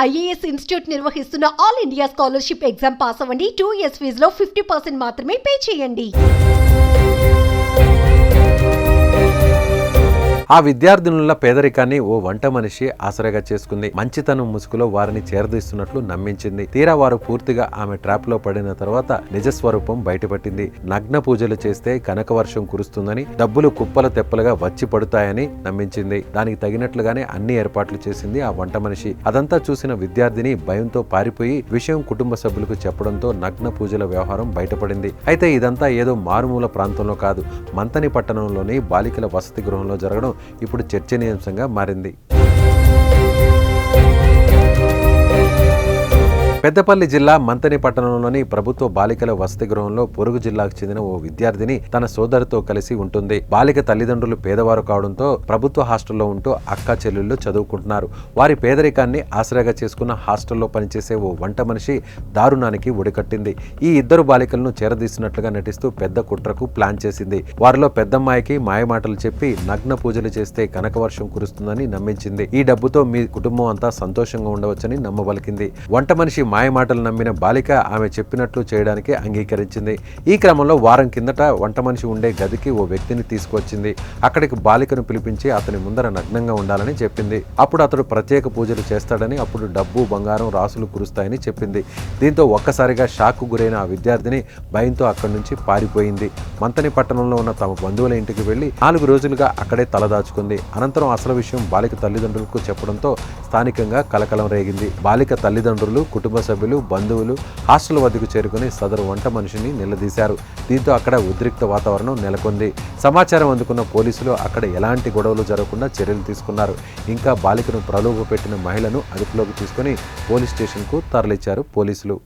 IAS institute నిర్వహిస్తున్న all India scholarship exam pass అవ్వండి. 2 years ఫీజులో 50% మాత్రమే పే చేయండి. ఆ విద్యార్థినుల పేదరికాన్ని ఓ వంట మనిషి ఆసరాగా చేసుకుంది. మంచితనం ముసుగులో వారిని చేరదీస్తున్నట్లు నమ్మించింది. తీరా వారు పూర్తిగా ఆమె ట్రాప్ లో పడిన తర్వాత నిజస్వరూపం బయటపట్టింది. నగ్న పూజలు చేస్తే కనక వర్షం కురుస్తుందని, డబ్బులు కుప్పల తెప్పలుగా వచ్చి పడుతాయని నమ్మించింది. దానికి తగినట్లుగానే అన్ని ఏర్పాట్లు చేసింది ఆ వంట మనిషి. అదంతా చూసిన విద్యార్థిని భయంతో పారిపోయి విషయం కుటుంబ సభ్యులకు చెప్పడంతో నగ్న పూజల వ్యవహారం బయటపడింది. అయితే ఇదంతా ఏదో మారుమూల ప్రాంతంలో కాదు, మంతని పట్టణంలోని బాలికల వసతి గృహంలో జరగడం ఇప్పుడు చర్చనీయాంశంగా మారింది. పెద్దపల్లి జిల్లా మంతని పట్టణంలోని ప్రభుత్వ బాలికల వసతి గృహంలో పొరుగు జిల్లాకు చెందిన ఓ విద్యార్థిని తన సోదరితో కలిసి ఉంటుంది. బాలిక తల్లిదండ్రులు పేదవారు కావడంతో ప్రభుత్వ హాస్టల్లో ఉంటూ అక్క చెల్లెళ్ళు చదువుకుంటున్నారు. వారి పేదరికాన్ని ఆసరాగా చేసుకున్న హాస్టల్లో పనిచేసే ఓ వంట మనిషి దారుణానికి ఒడికట్టింది. ఈ ఇద్దరు బాలికలను చేరదీసినట్లుగా నటిస్తూ పెద్ద కుట్రకు ప్లాన్ చేసింది. వారిలో పెద్దమ్మాయికి మాయమాటలు చెప్పి నగ్న పూజలు చేస్తే కనకవర్షం కురుస్తుందని నమ్మించింది. ఈ డబ్బుతో మీ కుటుంబం అంతా సంతోషంగా ఉండవచ్చని నమ్మబలికింది. వంట మనిషి మాయమాటలు నమ్మిన బాలిక ఆమె చెప్పినట్లు చేయడానికి అంగీకరించింది. ఈ క్రమంలో వారం కిందట వంట మనిషి ఉండే గదికి ఓ వ్యక్తిని తీసుకువచ్చింది. అక్కడికి బాలికను పిలిపించి అతని ముందర నగ్నంగా ఉండాలని చెప్పింది. అప్పుడు అతడు ప్రత్యేక పూజలు చేస్తాడని, అప్పుడు డబ్బు బంగారం రాసులు కురుస్తాయని చెప్పింది. దీంతో ఒక్కసారిగా షాక్కు గురైన ఆ విద్యార్థిని భయంతో అక్కడి నుంచి పారిపోయింది. మంతని పట్టణంలో ఉన్న తమ బంధువుల ఇంటికి వెళ్లి 4 రోజులుగా అక్కడే తలదాచుకుంది. అనంతరం అసలు విషయం బాలిక తల్లిదండ్రులకు చెప్పడంతో స్థానికంగా కలకలం రేగింది. బాలిక తల్లిదండ్రులు, కుటుంబ సభ్యులు, బంధువులు హాస్టల్ వద్దకు చేరుకుని సదరు వంట మనిషిని నిలదీశారు. దీంతో అక్కడ ఉద్రిక్త వాతావరణం నెలకొంది. సమాచారం అందుకున్న పోలీసులు అక్కడ ఎలాంటి గొడవలు జరగకుండా చర్యలు తీసుకున్నారు. ఇంకా బాలికను ప్రలోభ పెట్టిన మహిళను అదుపులోకి తీసుకుని పోలీస్ స్టేషన్కు తరలించారు పోలీసులు.